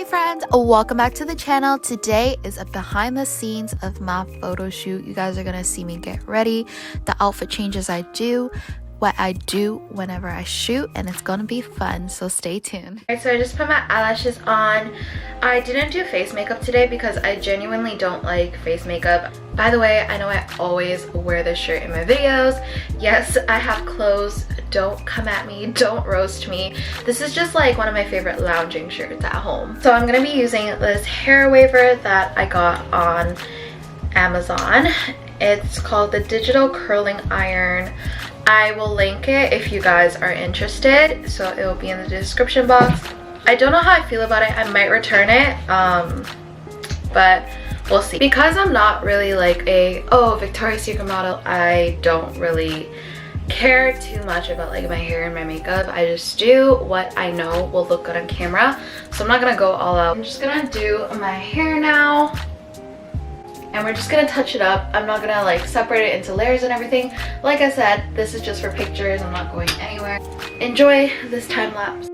friends, welcome back to the channel. Today is a behind the scenes of my photo shoot. You guys are gonna see me get ready, the outfit changes I do, what I do whenever I shoot, and it's gonna be fun, so stay tuned. Alright, so I just put my eyelashes on. I didn't do face makeup today because I genuinely don't like face makeup. By the way, I know I always wear this shirt in my videos. Yes, I have clothes. Don't come at me, don't roast me. This is just like one of my favorite lounging shirts at home. So I'm gonna be using this hair waver that I got on Amazon. It's called the Digital Curling Iron. I will link it if you guys are interested, so it will be in the description box. I don't know how I feel about it. I might return it, but we'll see. Because I'm not really like a Victoria's Secret model, I don't really care too much about like my hair and my makeup. I just do what I know will look good on camera, so I'm not gonna go all out. I'm just gonna do my hair now, and we're just gonna touch it up. I'm not gonna like separate it into layers and everything. Like I said, this is just for pictures. I'm not going anywhere. Enjoy this time lapse.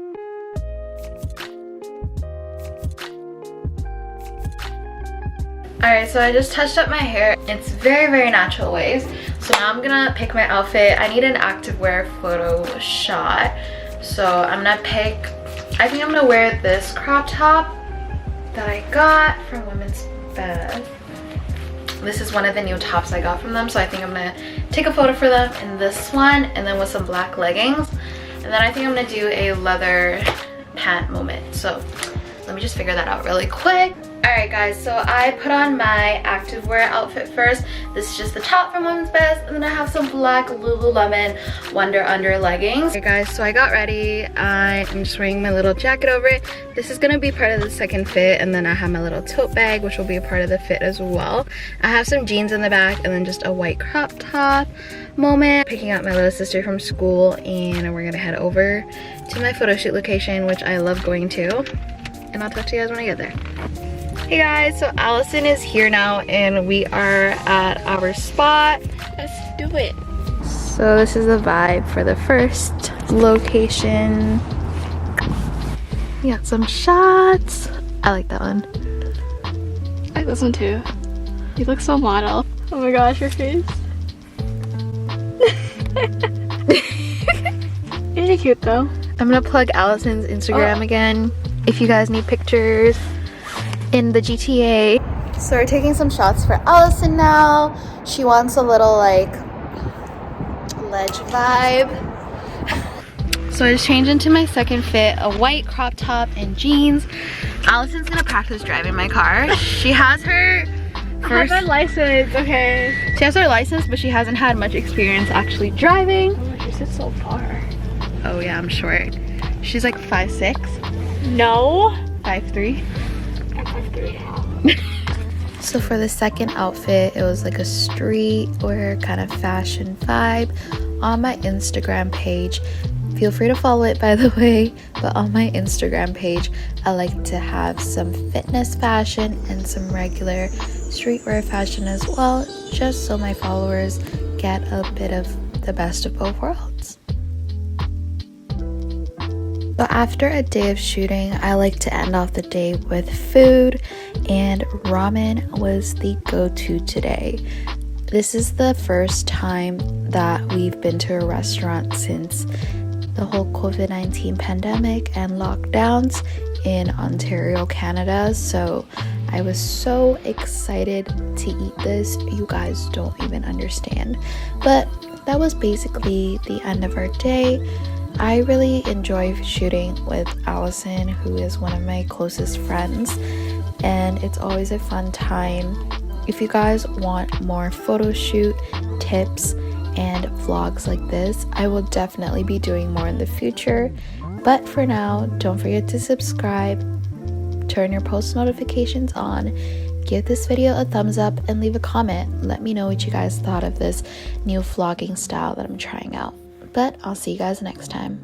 Alright, so I just touched up my hair. It's very natural waves. So now I'm gonna pick my outfit. I need an activewear photo shot. So I'm gonna pick, I think I'm gonna wear this crop top that I got from Women's Best. This is one of the new tops I got from them. So I think I'm gonna take a photo for them in this one, and then with some black leggings. And then I think I'm gonna do a leather pant moment. So let me just figure that out really quick. Alright guys, so I put on my activewear outfit first. This is just the top from Women's Best, and then I have some black Lululemon Wonder Under leggings. Okay guys, so I got ready. I am just wearing my little jacket over it. This is gonna be part of the second fit, and then I have my little tote bag, which will be a part of the fit as well. I have some jeans in the back, and then just a white crop top moment. Picking up my little sister from school, and we're gonna head over to my photo shoot location, which I love going to. And I'll talk to you guys when I get there. Hey guys, so Allison is here now and we are at our spot. Let's do it. So this is the vibe for the first location. We got some shots. I like that one. I like this one too. You look so model. Oh my gosh, your face. You're cute though. I'm gonna plug Allison's Instagram again if you guys need pictures in the GTA. So we're taking some shots for Allison now. She wants a little like ledge vibe. So I just changed into my second fit, a white crop top and jeans. Allison's gonna practice driving my car. She has her first license, okay. She has her license, but she hasn't had much experience actually driving. Oh, she sits so far. Oh yeah, I'm short. She's like 5'6". No. 5'3". So for the second outfit, it was like a streetwear kind of fashion vibe on my Instagram page. Feel free to follow it, by the way, but on my Instagram page I like to have some fitness fashion and some regular streetwear fashion as well, just so my followers get a bit of the best of both worlds. So after a day of shooting, I like to end off the day with food, and ramen was the go-to today. This is the first time that we've been to a restaurant since the whole COVID-19 pandemic and lockdowns in Ontario, Canada. So I was so excited to eat this. You guys don't even understand. But that was basically the end of our day. I really enjoy shooting with Allison, who is one of my closest friends, and it's always a fun time. If you guys want more photo shoot tips and vlogs like this, I will definitely be doing more in the future. But for now, don't forget to subscribe, turn your post notifications on, give this video a thumbs up, and leave a comment. Let me know what you guys thought of this new vlogging style that I'm trying out. But I'll see you guys next time.